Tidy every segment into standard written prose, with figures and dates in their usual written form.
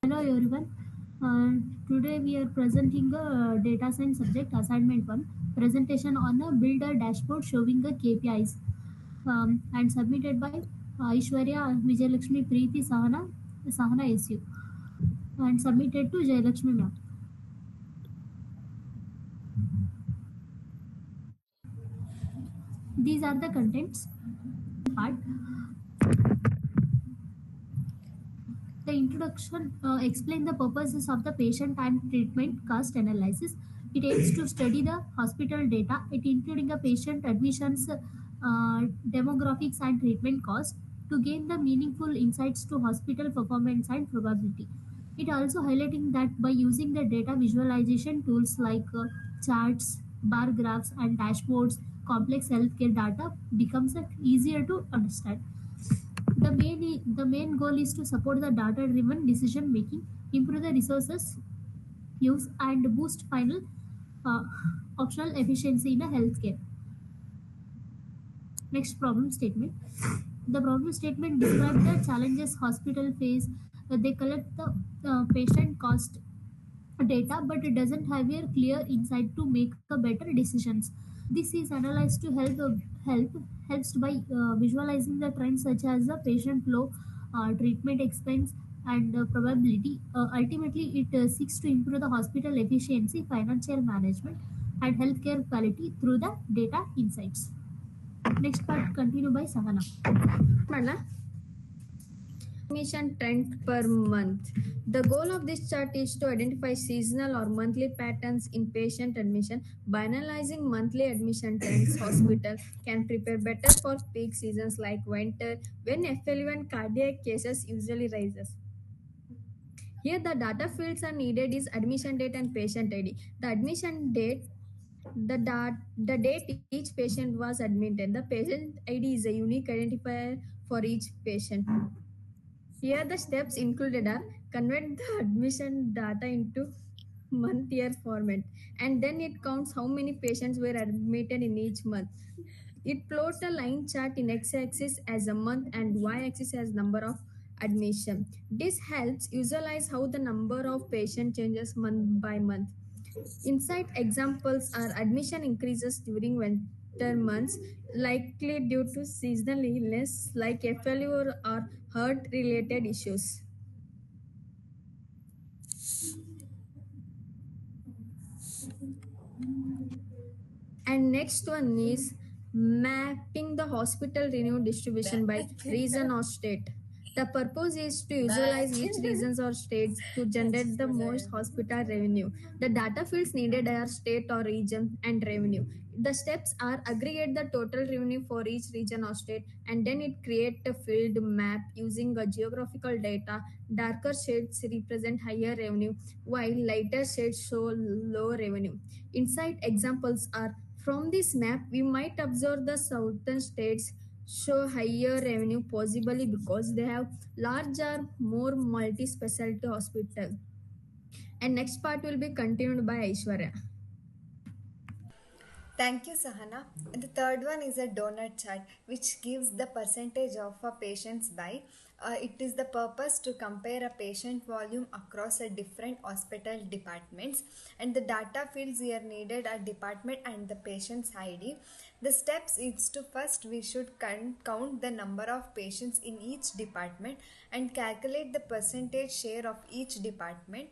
Hello everyone. Today we are presenting a data science subject assignment 1 presentation on a builder dashboard showing the KPIs and submitted by Aishwarya Vijayalakshmi Preeti Sahana SU and submitted to Jayalakshmi ma'am. These are the contents part. The introduction explain the purposes of the patient and treatment cost analysis. It aims to study the hospital data, it including a patient admissions, demographics, and treatment cost to gain the meaningful insights to hospital performance and probability. It also highlighting that by using the data visualization tools like charts, bar graphs, and dashboards, complex healthcare data becomes easier to understand. The main goal is to support the data-driven decision making, improve the resources use, and boost final uh, optional efficiency in a healthcare. Next problem statement. The problem statement describes the challenges hospital face. They collect the patient cost data, but it doesn't have a clear insight to make a better decisions. This is analyzed to help helps by visualizing the trends such as the patient flow, treatment expense, and probability. Ultimately, it seeks to improve the hospital efficiency, financial management, and healthcare quality through the data insights. Next part continue by Sahana. Madla, admission trend per month. The goal of this chart is to identify seasonal or monthly patterns in patient admission. By analyzing monthly admission trends, hospital can prepare better for peak seasons like winter when FLU and cardiac cases usually rises. Here the data fields are needed is admission date and patient ID. The admission date the date each patient was admitted. The patient ID is a unique identifier for each patient. Here the steps included are convert the admission data into month year format and then it counts how many patients were admitted in each month. It plots a line chart in x-axis as a month and y-axis as number of admission. This helps visualize how the number of patient changes month by month. Insight examples are admission increases during winter months, likely due to seasonal illness like FLU or heart related issues. And next one is mapping the hospital revenue distribution by region or state. The purpose is to visualize which regions or states to generate the most hospital revenue. The data fields needed are state or region and revenue. The steps are aggregate the total revenue for each region or state and then it create a field map using a geographical data. Darker shades represent higher revenue while lighter shades show low revenue. Insight examples are from this map, we might observe the southern states show higher revenue possibly because they have larger, more multi-specialty hospital. And next part will be continued by Aishwarya. Thank you, Sahana. The third one is a donut chart, which gives the percentage of a patient's by. It is the purpose to compare a patient volume across a different hospital departments, and the data fields here needed are department and the patient's ID. The steps is to first we should count the number of patients in each department and calculate the percentage share of each department,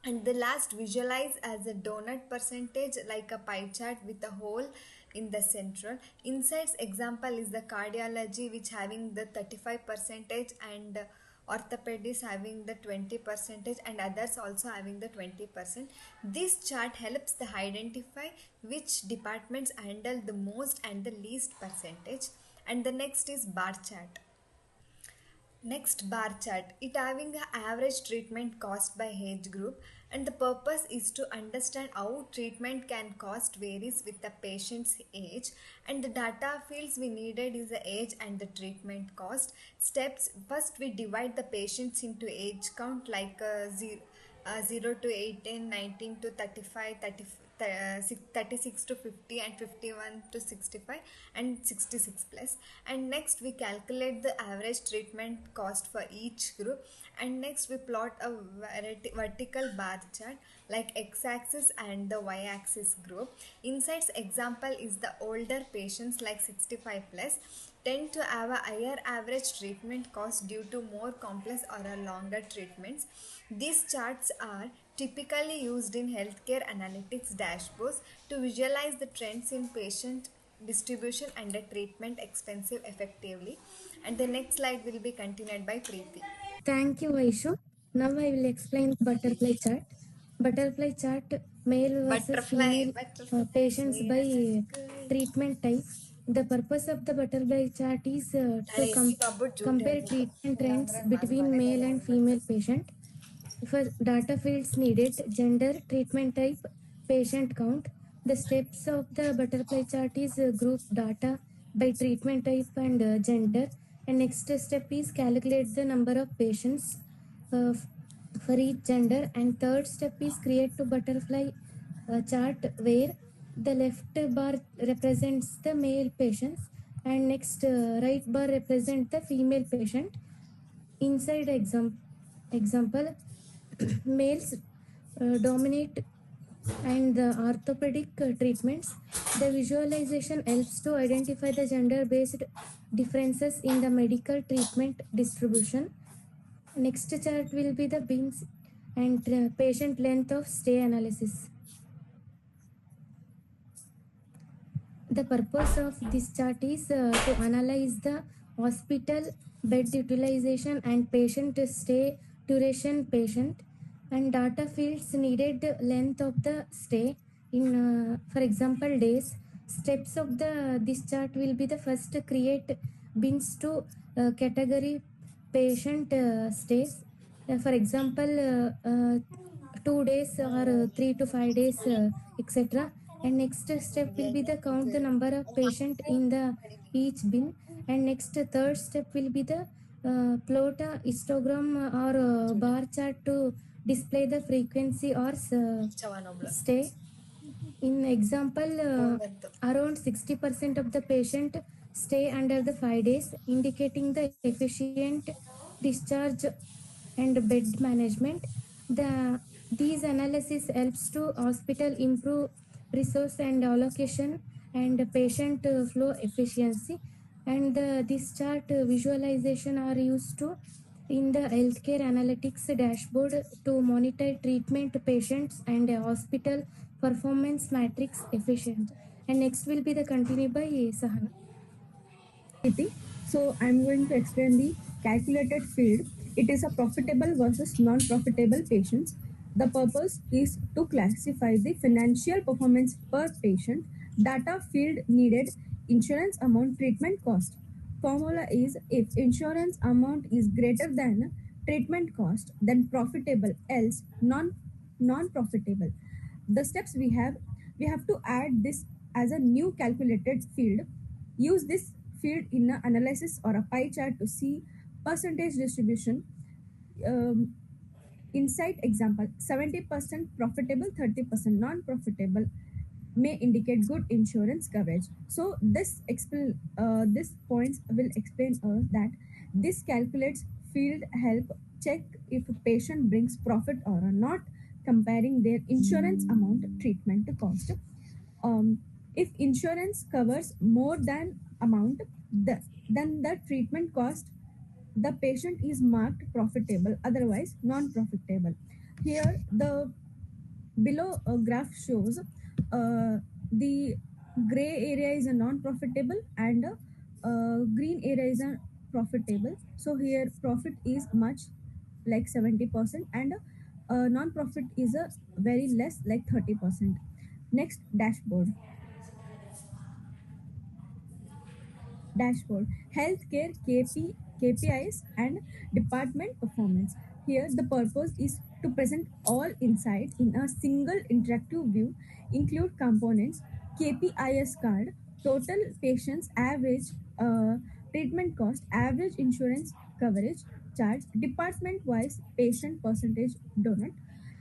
and the last visualize as a donut percentage like a pie chart with a hole in the central. Insights example is the cardiology which having the 35 percentage, and orthopedics having the 20 percentage, and others also having the 20%. This chart helps the identify which departments handle the most and the least percentage. And the next is bar chart. Next bar chart, it having the average treatment cost by age group, and the purpose is to understand how treatment can cost varies with the patient's age, and the data fields we needed is the age and the treatment cost. Steps, first we divide the patients into age count like 0 to 18, 19 to 35, 36 to 50 and 51 to 65 and 66 plus. And next we calculate the average treatment cost for each group. And next we plot a vertical bar chart like x-axis and the y-axis group. Insights example is the older patients like 65 plus tend to have a higher average treatment cost due to more complex or a longer treatments. These charts are typically used in healthcare analytics dashboards to visualize the trends in patient distribution and the treatment expensive effectively. And the next slide will be continued by Preeti. Thank you, Aishu. Now I will explain butterfly chart. Butterfly chart male versus Butterfly, female butterfly, patients by good. treatment type. The purpose of the butterfly chart is to अरे इसी बाबू झूठ है compare वो treatment तो trends Ramre मास between बने male गए and but female patient. For data fields needed, gender, treatment type, patient count. The steps of the butterfly chart is group data by treatment type and gender. And next step is calculate the number of patients uh, for each gender. And third step is create a butterfly chart where the left bar represents the male patients and next right bar represent the female patient. Inside example, males dominate and the orthopedic treatments. The visualization helps to identify the gender based differences in the medical treatment distribution. Next chart will be the bins and patient length of stay analysis. The purpose of this chart is to analyze the hospital bed utilization and patient stay duration patient and data fields needed length of the stay in for example days. Steps of the this chart will be the first create bins to category patient stays. For example 2 days or 3 to 5 days etc. And next step will be the count the number of patient in the each bin. And next third step will be the plot a histogram or bar chart to display the frequency or stay. In example, around 60% of the patient stay under the 5 days, indicating the efficient discharge and bed management. The these analysis helps to hospital improve resource and allocation and patient flow efficiency. And this chart visualization are used to in the healthcare analytics dashboard to monitor treatment patients and hospital performance matrix efficient. And next will be the continued by Sahana. So I'm going to explain the calculated field. It is a profitable versus non-profitable patients. The purpose is to classify the financial performance per patient, data field needed, insurance amount, treatment cost. Formula is if insurance amount is greater than treatment cost, then profitable, else non-profitable. The steps we have to add this as a new calculated field. Use this field in an analysis or a pie chart to see percentage distribution. Um, Insight example 70% profitable, 30% non profitable may indicate good insurance coverage. So this points will explain us that this calculates field help check if a patient brings profit or not, comparing their insurance amount treatment cost. If insurance covers more than amount, then the treatment cost the patient is marked profitable, otherwise non-profitable. Here the below graph shows the gray area is a non-profitable and green area is a profitable. So here profit is much like 70% and non-profit is a very less like 30%. Next dashboard healthcare KPIs and department performance. Here the purpose is to present all insight in a single interactive view, include components, KPIs card, total patients average treatment cost, average insurance coverage charge, department wise patient percentage donut,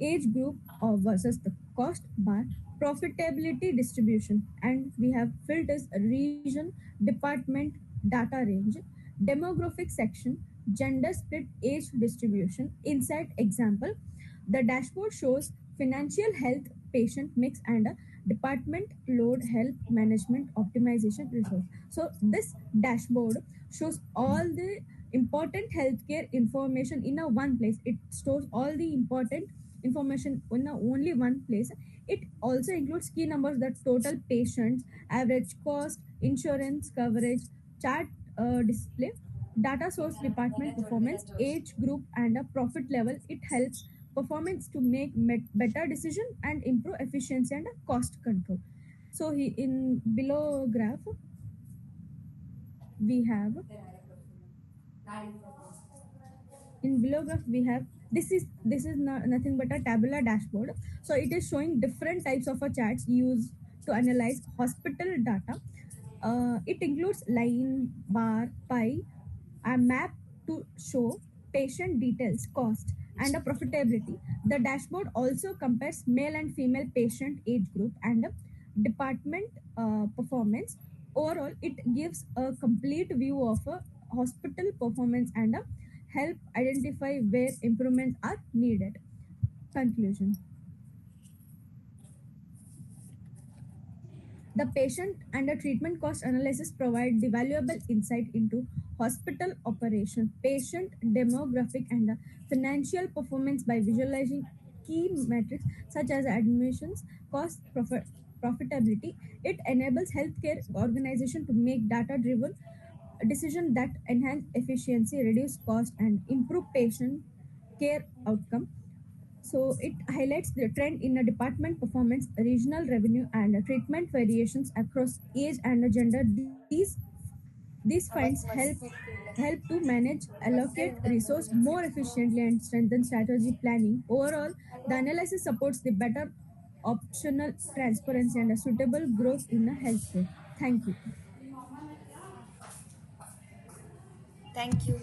age group versus the cost bar, profitability distribution, and we have filters region, department, data range, demographic section, gender split, age distribution. Inside example, the dashboard shows financial health, patient mix, and a department load, health management optimization resource. So this dashboard shows all the important healthcare information in a one place. It stores all the important information in a only one place. It also includes key numbers, the total patients, average cost, insurance coverage, chart display, data source, department performance, age group, and a profit level. It helps performance to make better decision and improve efficiency and cost control. So in below graph we have in below graph we have this is nothing but a tabular dashboard. So it is showing different types of charts used to analyze hospital data. It includes line, bar, pie, a map to show patient details, cost, and a profitability. The dashboard also compares male and female patient age group and department performance. Overall, it gives a complete view of a hospital performance and help identify where improvements are needed. Conclusion. The patient and the treatment cost analysis provide the valuable insight into hospital operation, patient demographic, and financial performance by visualizing key metrics such as admissions, cost, profitability. It enables healthcare organization to make data-driven decisions that enhance efficiency, reduce cost, and improve patient care outcome. So it highlights the trend in a department performance, regional revenue, and treatment variations across age and gender. These finds help to manage, allocate resource more efficiently, and strengthen strategy planning. Overall, the analysis supports the better optional transparency and a suitable growth in a healthcare. Thank you. Thank you.